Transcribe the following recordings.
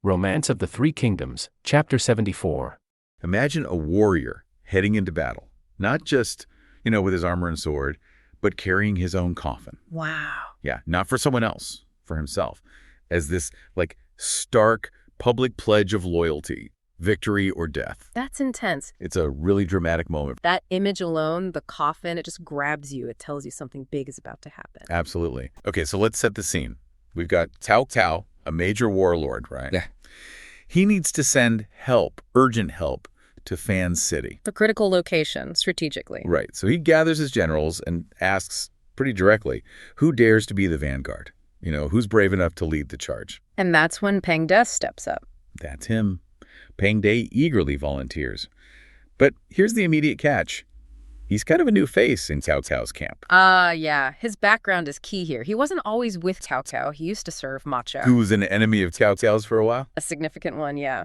Romance of the Three Kingdoms, Chapter 74. Imagine a warrior heading into battle, not just, with his armor and sword, but carrying his own coffin. Wow. Yeah, not for someone else, for himself, as this, stark public pledge of loyalty, victory or death. That's intense. It's a really dramatic moment. That image alone, the coffin, it just grabs you. It tells you something big is about to happen. Absolutely. Okay, so let's set the scene. We've got Cao Cao, a major warlord, right? Yeah. He needs to send help, urgent help, to Fan City. The critical location, strategically. Right. So he gathers his generals and asks pretty directly, who dares to be the vanguard? Who's brave enough to lead the charge? And that's when Peng De steps up. That's him. Peng De eagerly volunteers. But here's the immediate catch. He's kind of a new face in Cao Cao's camp. Yeah. His background is key here. He wasn't always with Cao Cao. He used to serve Ma Chao. Who was an enemy of Cao Cao's for a while? A significant one, yeah.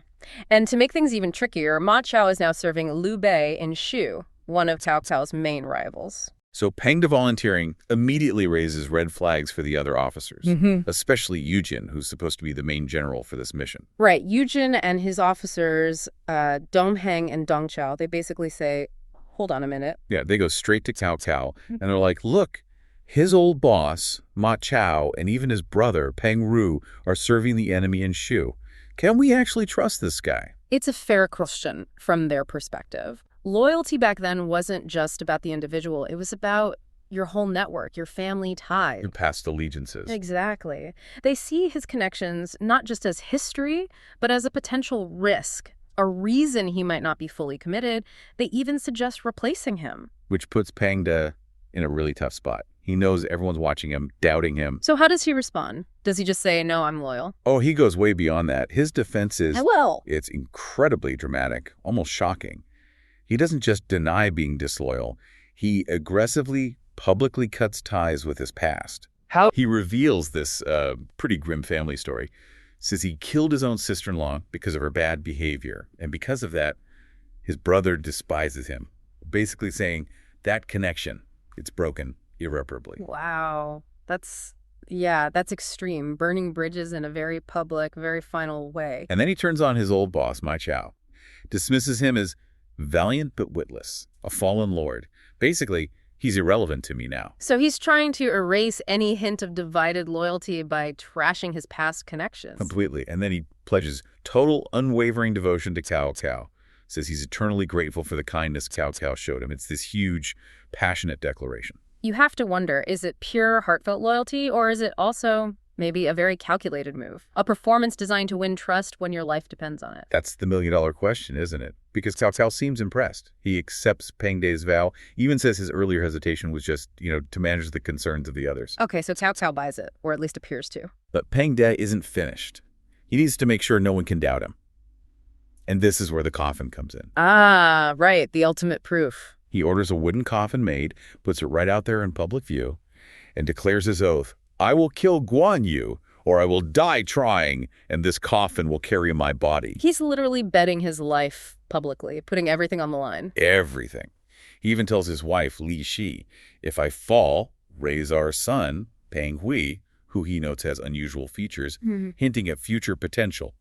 And to make things even trickier, Ma Chao is now serving Liu Bei in Shu, one of Cao Cao's main rivals. So Peng De volunteering immediately raises red flags for the other officers, especially Yujin, who's supposed to be the main general for this mission. Right. Yujin and his officers, Dong Heng and Dong Chao, they basically say, hold on a minute. Yeah, they go straight to Cao Cao, and they're like, look, his old boss, Ma Chao, and even his brother, Peng Ru, are serving the enemy in Shu. Can we actually trust this guy? It's a fair question from their perspective. Loyalty back then wasn't just about the individual. It was about your whole network, your family ties. Your past allegiances. Exactly. They see his connections not just as history, but as a potential risk, a reason he might not be fully committed. They even suggest replacing him. Which puts Peng De in a really tough spot. He knows everyone's watching him, doubting him. So how does he respond? Does he just say, no, I'm loyal? Oh, he goes way beyond that. His defense is... Well. It's incredibly dramatic, almost shocking. He doesn't just deny being disloyal. He aggressively, publicly cuts ties with his past. How? He reveals this pretty grim family story. Says he killed his own sister-in-law because of her bad behavior. And because of that, his brother despises him. Basically saying that connection, it's broken irreparably. Wow. That's extreme. Burning bridges in a very public, very final way. And then he turns on his old boss, Ma Chao. Dismisses him as valiant but witless, a fallen lord. Basically, he's irrelevant to me now. So he's trying to erase any hint of divided loyalty by trashing his past connections. Completely. And then he pledges total, unwavering devotion to Cao Cao. Says he's eternally grateful for the kindness Cao Cao showed him. It's this huge, passionate declaration. You have to wonder, is it pure, heartfelt loyalty, or is it also maybe a very calculated move? A performance designed to win trust when your life depends on it? That's the million-dollar question, isn't it? Because Cao Cao seems impressed. He accepts Peng De's vow, even says his earlier hesitation was just, to manage the concerns of the others. Okay, so Cao Cao buys it, or at least appears to. But Peng De isn't finished. He needs to make sure no one can doubt him. And this is where the coffin comes in. Ah, right, the ultimate proof. He orders a wooden coffin made, puts it right out there in public view, and declares his oath, I will kill Guan, or I will die trying, and this coffin will carry my body. He's literally betting his life publicly, putting everything on the line. Everything. He even tells his wife, Li Shi, if I fall, raise our son, Peng Hui, who he notes has unusual features, hinting at future potential.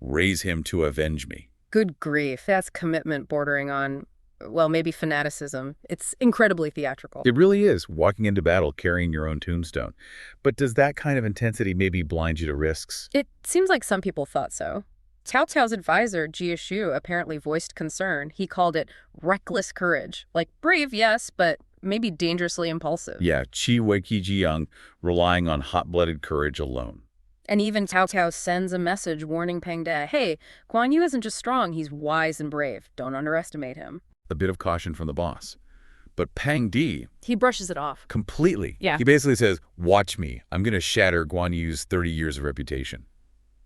Raise him to avenge me. Good grief. That's commitment bordering on, well, maybe fanaticism. It's incredibly theatrical. It really is, walking into battle carrying your own tombstone. But does that kind of intensity maybe blind you to risks? It seems like some people thought so. Cao Cao's advisor, Jia Shu, apparently voiced concern. He called it reckless courage. Like, brave, yes, but maybe dangerously impulsive. Yeah, Qi Weiki Jiang, relying on hot-blooded courage alone. And even Cao Cao sends a message warning Peng De, hey, Guan Yu isn't just strong, he's wise and brave. Don't underestimate him. A bit of caution from the boss. But Peng De... He brushes it off. Completely. Yeah. He basically says, watch me. I'm going to shatter Guan Yu's 30 years of reputation.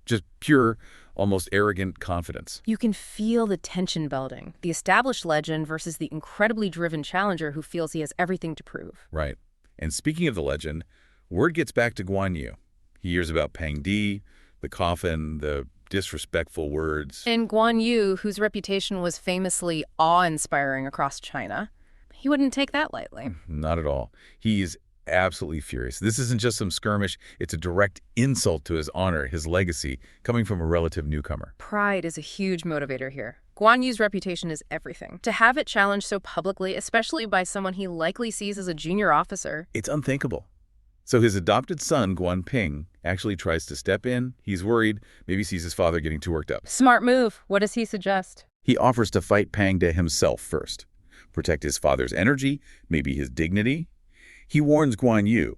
Just pure, almost arrogant confidence. You can feel the tension building. The established legend versus the incredibly driven challenger who feels he has everything to prove. Right. And speaking of the legend, word gets back to Guan Yu. He hears about Peng De, the coffin, the disrespectful words. And Guan Yu, whose reputation was famously awe-inspiring across China, he wouldn't take that lightly. Not at all. He's absolutely furious. This isn't just some skirmish. It's a direct insult to his honor, his legacy, coming from a relative newcomer. Pride is a huge motivator here. Guan Yu's reputation is everything. To have it challenged so publicly, especially by someone he likely sees as a junior officer. It's unthinkable. So his adopted son, Guan Ping, actually tries to step in. He's worried, maybe sees his father getting too worked up. Smart move. What does he suggest? He offers to fight Pang De himself first, protect his father's energy, maybe his dignity. He warns Guan Yu,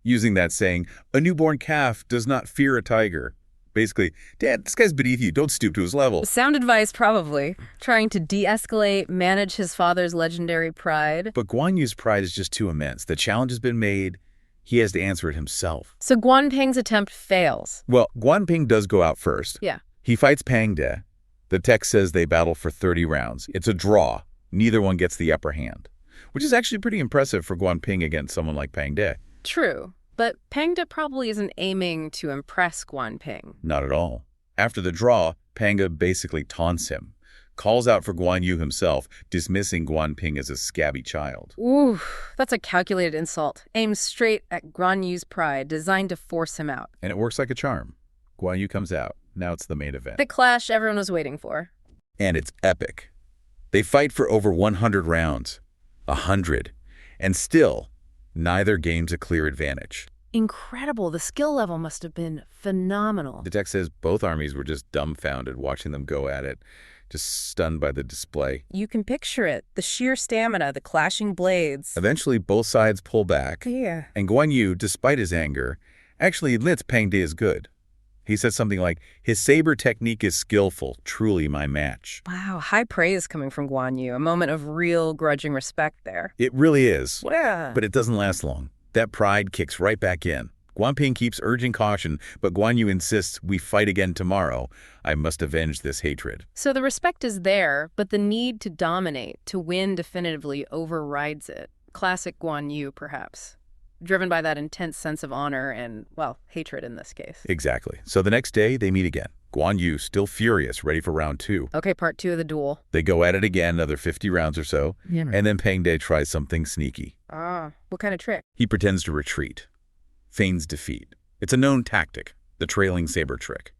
using that saying, "A newborn calf does not fear a tiger." Basically, "Dad, this guy's beneath you. Don't stoop to his level." Sound advice, probably. Trying to de-escalate, manage his father's legendary pride. But Guan Yu's pride is just too immense. The challenge has been made. He has to answer it himself. So Guan Ping's attempt fails. Well, Guan Ping does go out first. Yeah. He fights Pang De. The text says they battle for 30 rounds. It's a draw. Neither one gets the upper hand, which is actually pretty impressive for Guan Ping against someone like Pang De. True. But Pang De probably isn't aiming to impress Guan Ping. Not at all. After the draw, Pang De basically taunts him, calls out for Guan Yu himself, dismissing Guan Ping as a scabby child. Ooh, that's a calculated insult, aimed straight at Guan Yu's pride, designed to force him out. And it works like a charm. Guan Yu comes out. Now it's the main event. The clash everyone was waiting for. And it's epic. They fight for over 100 rounds. 100. And still, neither gains a clear advantage. Incredible. The skill level must have been phenomenal. The text says both armies were just dumbfounded watching them go at it, just stunned by the display. You can picture it. The sheer stamina, the clashing blades. Eventually, both sides pull back. Yeah. And Guan Yu, despite his anger, actually admits Pang De is good. He says something like, "His saber technique is skillful, truly my match." Wow, high praise coming from Guan Yu. A moment of real grudging respect there. It really is. Yeah. But it doesn't last long. That pride kicks right back in. Guan Ping keeps urging caution, but Guan Yu insists, "We fight again tomorrow. I must avenge this hatred." So the respect is there, but the need to dominate, to win definitively, overrides it. Classic Guan Yu, perhaps. Driven by that intense sense of honor and, well, hatred in this case. Exactly. So the next day, they meet again. Guan Yu, still furious, ready for round 2. Okay, part 2 of the duel. They go at it again, another 50 rounds or so, and then Pang De tries something sneaky. What kind of trick? He pretends to retreat, feigns defeat. It's a known tactic, the trailing saber trick.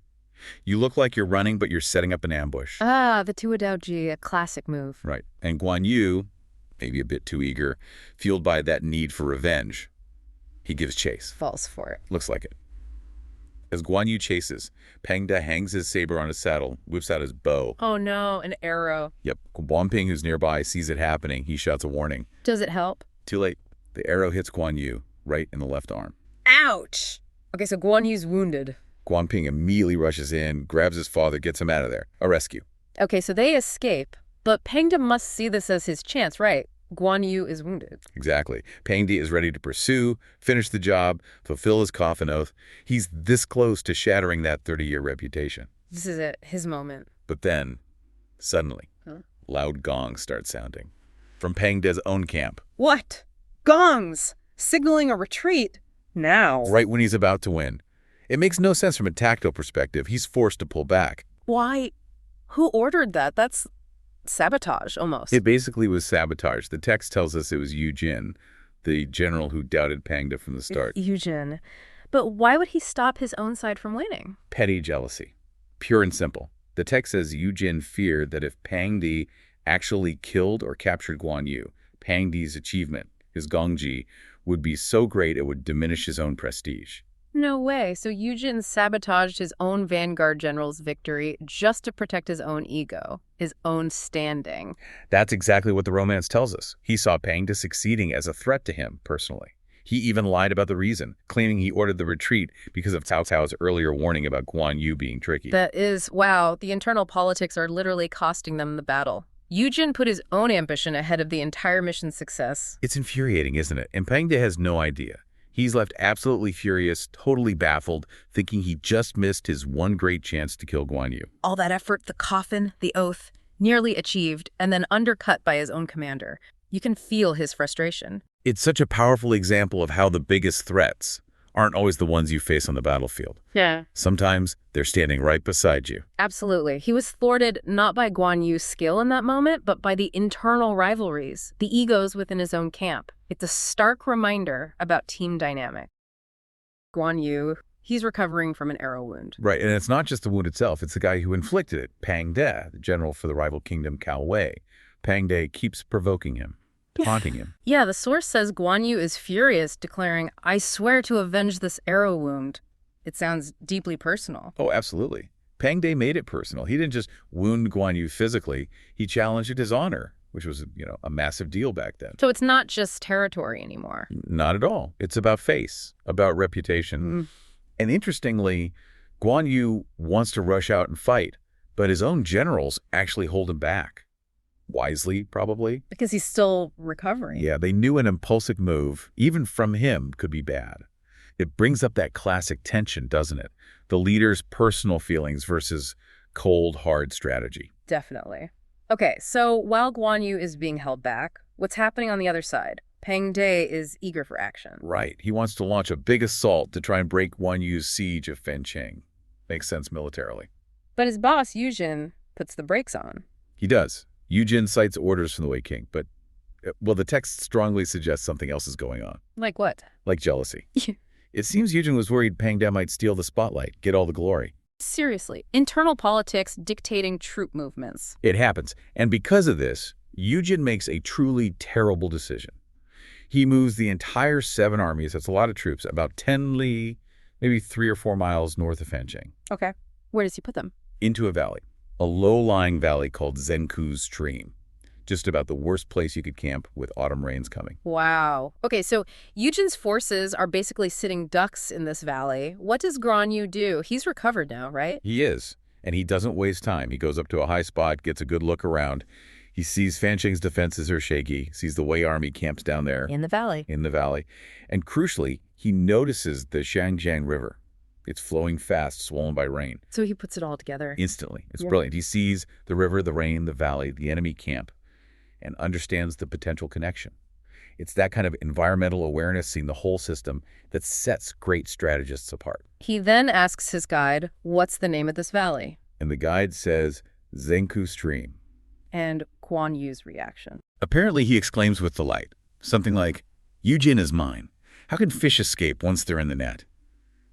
You look like you're running, but you're setting up an ambush. The Tuadaoji, a classic move. Right. And Guan Yu, maybe a bit too eager, fueled by that need for revenge, he gives chase. Falls for it. Looks like it. As Guan Yu chases, Pang De hangs his saber on his saddle, whips out his bow. Oh no, an arrow. Yep. Guan Ping, who's nearby, sees it happening. He shouts a warning. Does it help? Too late. The arrow hits Guan Yu right in the left arm. Ouch! Okay, so Guan Yu's wounded. Guan Ping immediately rushes in, grabs his father, gets him out of there. A rescue. Okay, so they escape, but Pang De must see this as his chance, right? Guan Yu is wounded. Exactly. Pang De is ready to pursue, finish the job, fulfill his coffin oath. He's this close to shattering that 30-year reputation. This is it, his moment. But then, suddenly, loud gongs start sounding. From Pang De's own camp. What? Gongs! Signaling a retreat? Now? Right when he's about to win. It makes no sense from a tactical perspective. He's forced to pull back. Why? Who ordered that? That's sabotage, almost. It basically was sabotage. The text tells us it was Yu Jin, the general who doubted Pang De from the start. Yu Jin. But why would he stop his own side from winning? Petty jealousy. Pure and simple. The text says Yu Jin feared that if Pang De actually killed or captured Guan Yu, Pang De's achievement, his gongji, would be so great it would diminish his own prestige. No way. So Yu Jin sabotaged his own vanguard general's victory just to protect his own ego, his own standing. That's exactly what the romance tells us. He saw Pang De succeeding as a threat to him personally. He even lied about the reason, claiming he ordered the retreat because of Cao Cao's earlier warning about Guan Yu being tricky. That is, wow, the internal politics are literally costing them the battle. Yu Jin put his own ambition ahead of the entire mission's success. It's infuriating, isn't it? And Pang De has no idea. He's left absolutely furious, totally baffled, thinking he just missed his one great chance to kill Guan Yu. All that effort, the coffin, the oath, nearly achieved, and then undercut by his own commander. You can feel his frustration. It's such a powerful example of how the biggest threats, aren't always the ones you face on the battlefield. Yeah. Sometimes they're standing right beside you. Absolutely. He was thwarted not by Guan Yu's skill in that moment, but by the internal rivalries, the egos within his own camp. It's a stark reminder about team dynamic. Guan Yu, he's recovering from an arrow wound. Right, and it's not just the wound itself. It's the guy who inflicted it, Pang De, the general for the rival kingdom Cao Wei. Pang De keeps provoking him, taunting him. Yeah, the source says Guan Yu is furious, declaring, "I swear to avenge this arrow wound." It sounds deeply personal. Oh, absolutely. Pang De made it personal. He didn't just wound Guan Yu physically. He challenged his honor, which was, a massive deal back then. So it's not just territory anymore. Not at all. It's about face, about reputation. And interestingly, Guan Yu wants to rush out and fight, but his own generals actually hold him back. Wisely, probably. Because he's still recovering. Yeah, they knew an impulsive move, even from him, could be bad. It brings up that classic tension, doesn't it? The leader's personal feelings versus cold, hard strategy. Definitely. Okay, so while Guan Yu is being held back, what's happening on the other side? Pang De is eager for action. Right. He wants to launch a big assault to try and break Guan Yu's siege of Fencheng. Makes sense militarily. But his boss, Yujin, puts the brakes on. He does. Yujin cites orders from the Wei King, but, the text strongly suggests something else is going on. Like what? Like jealousy. It seems Yujin was worried Pang De might steal the spotlight, get all the glory. Seriously, internal politics dictating troop movements. It happens. And because of this, Yujin makes a truly terrible decision. He moves the entire 7 armies, that's a lot of troops, about 10 li, maybe 3 or 4 miles north of Fencheng. Okay. Where does he put them? Into a valley, a low-lying valley called Zhenku Stream. Just about the worst place you could camp with autumn rains coming. Wow. Okay, so Yujin's forces are basically sitting ducks in this valley. What does Guan Yu do? He's recovered now, right? He is, and he doesn't waste time. He goes up to a high spot, gets a good look around. He sees Fancheng's defenses are shaky, sees the Wei army camps down there. In the valley. And crucially, he notices the Xiangjiang River. It's flowing fast, swollen by rain. So he puts it all together. Instantly. It's brilliant. He sees the river, the rain, the valley, the enemy camp, and understands the potential connection. It's that kind of environmental awareness, seeing the whole system, that sets great strategists apart. He then asks his guide, what's the name of this valley? And the guide says, Zhenku Stream. And Guan Yu's reaction. Apparently he exclaims with delight, something like, Yujin is mine. How can fish escape once they're in the net?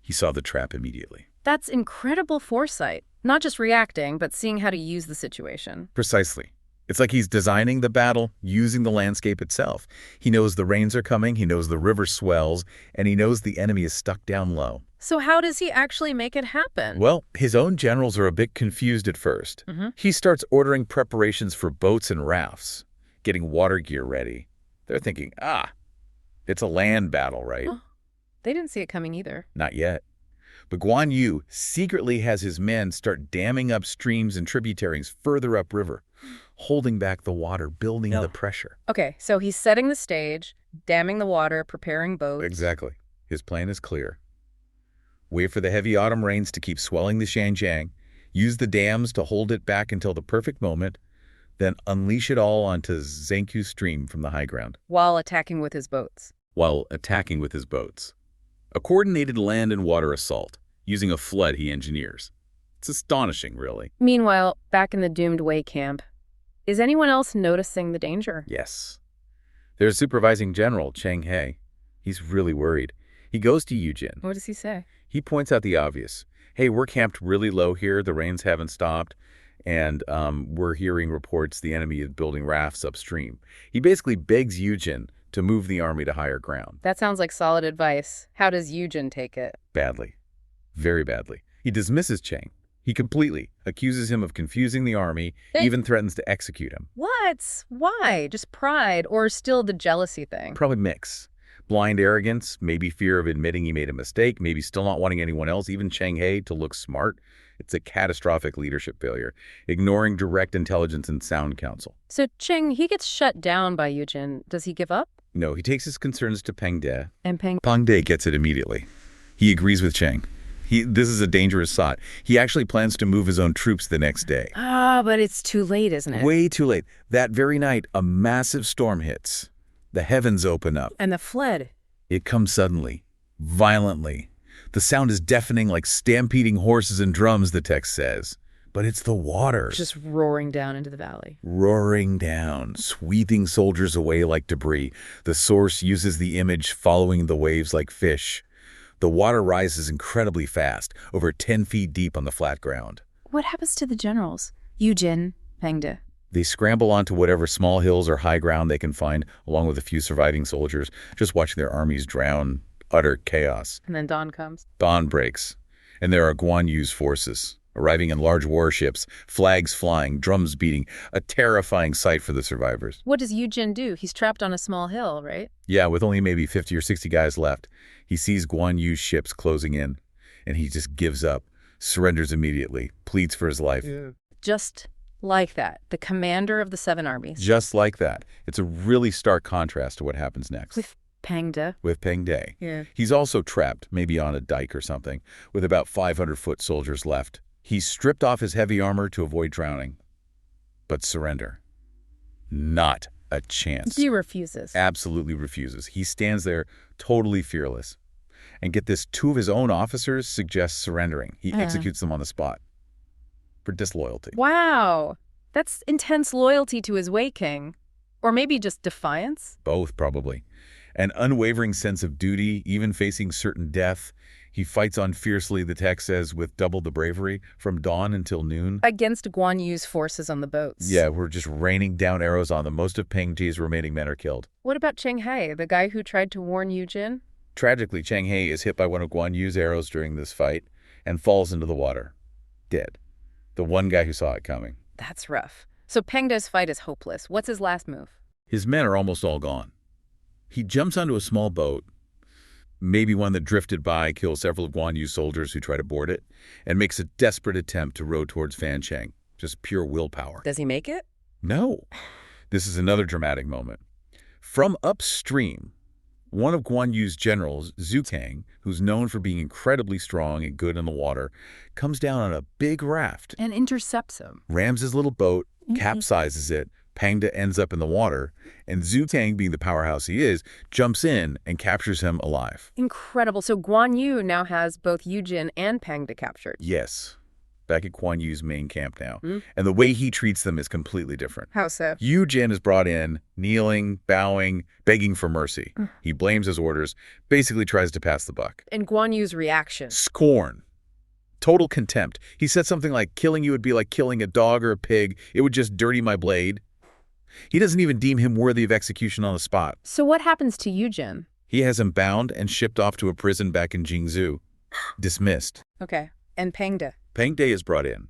He saw the trap immediately. That's incredible foresight. Not just reacting, but seeing how to use the situation. Precisely. It's like he's designing the battle, using the landscape itself. He knows the rains are coming, he knows the river swells, and he knows the enemy is stuck down low. So how does he actually make it happen? Well, his own generals are a bit confused at first. He starts ordering preparations for boats and rafts, getting water gear ready. They're thinking, it's a land battle, right? Oh, they didn't see it coming either. Not yet. But Guan Yu secretly has his men start damming up streams and tributaries further upriver, holding back the water, building the pressure. Okay, so he's setting the stage, damming the water, preparing boats. Exactly. His plan is clear. Wait for the heavy autumn rains to keep swelling the Xiangjiang, use the dams to hold it back until the perfect moment, then unleash it all onto Zhenku Stream from the high ground. While attacking with his boats. A coordinated land and water assault, using a flood he engineers. It's astonishing, really. Meanwhile, back in the doomed Wei camp, is anyone else noticing the danger? Yes. Their supervising general, Cheng He. He's really worried. He goes to Yujin. What does he say? He points out the obvious. Hey, we're camped really low here. The rains haven't stopped. And we're hearing reports the enemy is building rafts upstream. He basically begs Yujin to move the army to higher ground. That sounds like solid advice. How does Yujin take it? Badly. Very badly. He dismisses Cheng. He completely accuses him of confusing the army, even threatens to execute him. What? Why? Just pride or still the jealousy thing? Probably mix. Blind arrogance, maybe fear of admitting he made a mistake, maybe still not wanting anyone else, even Cheng He, to look smart. It's a catastrophic leadership failure, ignoring direct intelligence and sound counsel. So Cheng, he gets shut down by Yujin. Does he give up? No, he takes his concerns to Pang De. And Pang De gets it immediately. He agrees with Cheng. This is a dangerous sot. He actually plans to move his own troops the next day. But it's too late, isn't it? Way too late. That very night, a massive storm hits. The heavens open up. And the flood. It comes suddenly, violently. The sound is deafening like stampeding horses and drums, the text says. But it's the water. Just roaring down into the valley. Roaring down, sweeping soldiers away like debris. The source uses the image following the waves like fish. The water rises incredibly fast, over 10 feet deep on the flat ground. What happens to the generals? Yujin, Pengde. They scramble onto whatever small hills or high ground they can find, along with a few surviving soldiers, just watching their armies drown, utter chaos. And then dawn comes. Dawn breaks, and there are Guan Yu's forces, arriving in large warships, flags flying, drums beating, a terrifying sight for the survivors. What does Yujin do? He's trapped on a small hill, right? Yeah, with only maybe 50 or 60 guys left. He sees Guan Yu's ships closing in, and he just gives up, surrenders immediately, pleads for his life. Just like that. The commander of the 7 armies. Just like that. It's a really stark contrast to what happens next. With Pengde. With Pengde. Yeah. He's also trapped, maybe on a dike or something, with about 500-foot soldiers left. He's stripped off his heavy armor to avoid drowning. But surrender. Not a chance. He refuses. Absolutely refuses. He stands there totally fearless. And get this, 2 of his own officers suggest surrendering. He executes them on the spot. For disloyalty. Wow. That's intense loyalty to his Wei King. Or maybe just defiance? Both, probably. An unwavering sense of duty, even facing certain death. He fights on fiercely, the text says, with double the bravery, from dawn until noon. Against Guan Yu's forces on the boats. Yeah, we're just raining down arrows on them. Most of Peng Ji's remaining men are killed. What about Cheng Hai, the guy who tried to warn Yujin? Tragically, Cheng Hai is hit by one of Guan Yu's arrows during this fight and falls into the water. Dead. The one guy who saw it coming. That's rough. So Pengde's fight is hopeless. What's his last move? His men are almost all gone. He jumps onto a small boat, maybe one that drifted by, kills several of Guan Yu's soldiers who try to board it, and makes a desperate attempt to row towards Fancheng. Just pure willpower. Does he make it? No. This is another dramatic moment. From upstream, one of Guan Yu's generals, Zhu Kang, who's known for being incredibly strong and good in the water, comes down on a big raft. And intercepts him. Rams his little boat, capsizes it, Pengde ends up in the water, and Zhu Kang, being the powerhouse he is, jumps in and captures him alive. Incredible. So Guan Yu now has both Yujin and Pengde captured. Yes. Back at Guan Yu's main camp now. And the way he treats them is completely different. How so? Yujin is brought in, kneeling, bowing, begging for mercy. He blames his orders, basically tries to pass the buck. And Guan Yu's reaction? Scorn. Total contempt. He said something like, killing you would be like killing a dog or a pig. It would just dirty my blade. He doesn't even deem him worthy of execution on the spot. So what happens to Yujin? He has him bound and shipped off to a prison back in Jingzhou. Dismissed. Okay. And Pengde? Pengde is brought in,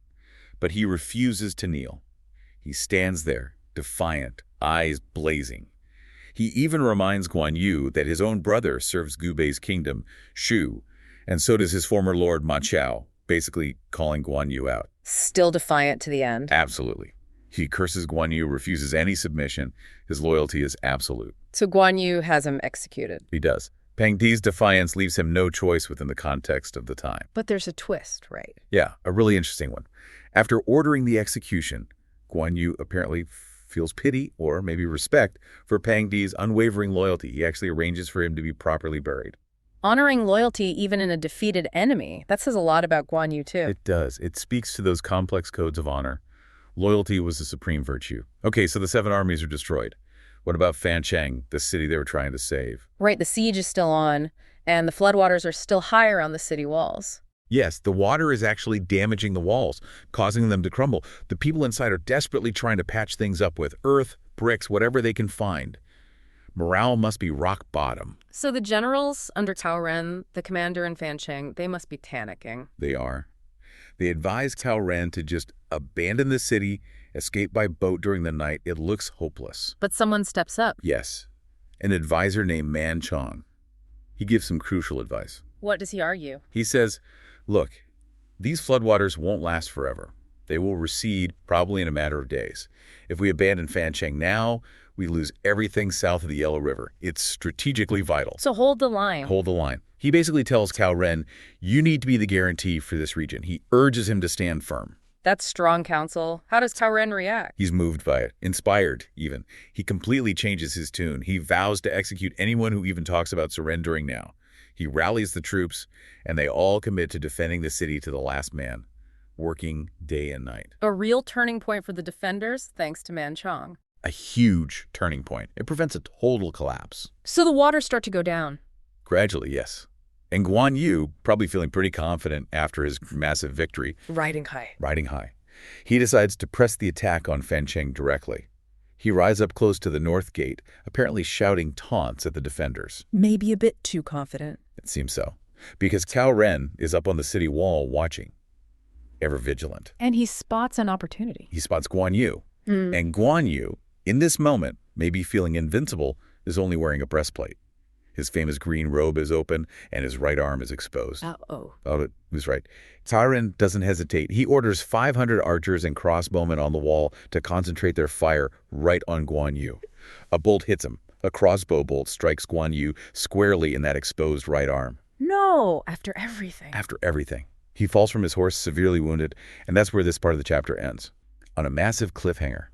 but he refuses to kneel. He stands there, defiant, eyes blazing. He even reminds Guan Yu that his own brother serves Gubei's kingdom, Shu, and so does his former lord Ma Chao, basically calling Guan Yu out. Still defiant to the end. Absolutely. He curses Guan Yu, refuses any submission. His loyalty is absolute. So Guan Yu has him executed. He does. Peng Di's defiance leaves him no choice within the context of the time. But there's a twist, right? Yeah, a really interesting one. After ordering the execution, Guan Yu apparently feels pity, or maybe respect, for Peng Di's unwavering loyalty. He actually arranges for him to be properly buried. Honoring loyalty even in a defeated enemy. That says a lot about Guan Yu, too. It does. It speaks to those complex codes of honor. Loyalty was the supreme virtue. Okay, so the 7 armies are destroyed. What about Fancheng, the city they were trying to save? Right, the siege is still on, and the floodwaters are still higher on the city walls. Yes, the water is actually damaging the walls, causing them to crumble. The people inside are desperately trying to patch things up with earth, bricks, whatever they can find. Morale must be rock bottom. So the generals under Cao Ren, the commander in Fancheng, they must be panicking. They are. They advise Cao Ren to just abandon the city, escape by boat during the night. It looks hopeless. But someone steps up. Yes, an advisor named Man Chong. He gives some crucial advice. What does he argue? He says, look, these floodwaters won't last forever. They will recede probably in a matter of days. If we abandon Fancheng now, we lose everything south of the Yellow River. It's strategically vital. So hold the line. Hold the line. He basically tells Cao Ren, you need to be the guarantee for this region. He urges him to stand firm. That's strong counsel. How does Cao Ren react? He's moved by it, inspired even. He completely changes his tune. He vows to execute anyone who even talks about surrendering now. He rallies the troops, and they all commit to defending the city to the last man, working day and night. A real turning point for the defenders, thanks to Man Chong. A huge turning point. It prevents a total collapse. So the waters start to go down. Gradually, yes. And Guan Yu, probably feeling pretty confident after his massive victory, Riding high. he decides to press the attack on Fancheng directly. He rides up close to the north gate, apparently shouting taunts at the defenders. Maybe a bit too confident. It seems so, because Cao Ren is up on the city wall watching, ever vigilant. And he spots an opportunity. He spots Guan Yu, and Guan Yu, in this moment, maybe feeling invincible, is only wearing a breastplate. His famous green robe is open, and his right arm is exposed. Uh-oh. Oh, he was right. Cao Ren doesn't hesitate. He orders 500 archers and crossbowmen on the wall to concentrate their fire right on Guan Yu. A bolt hits him. A crossbow bolt strikes Guan Yu squarely in that exposed right arm. No, after everything. After everything. He falls from his horse severely wounded, and that's where this part of the chapter ends. On a massive cliffhanger.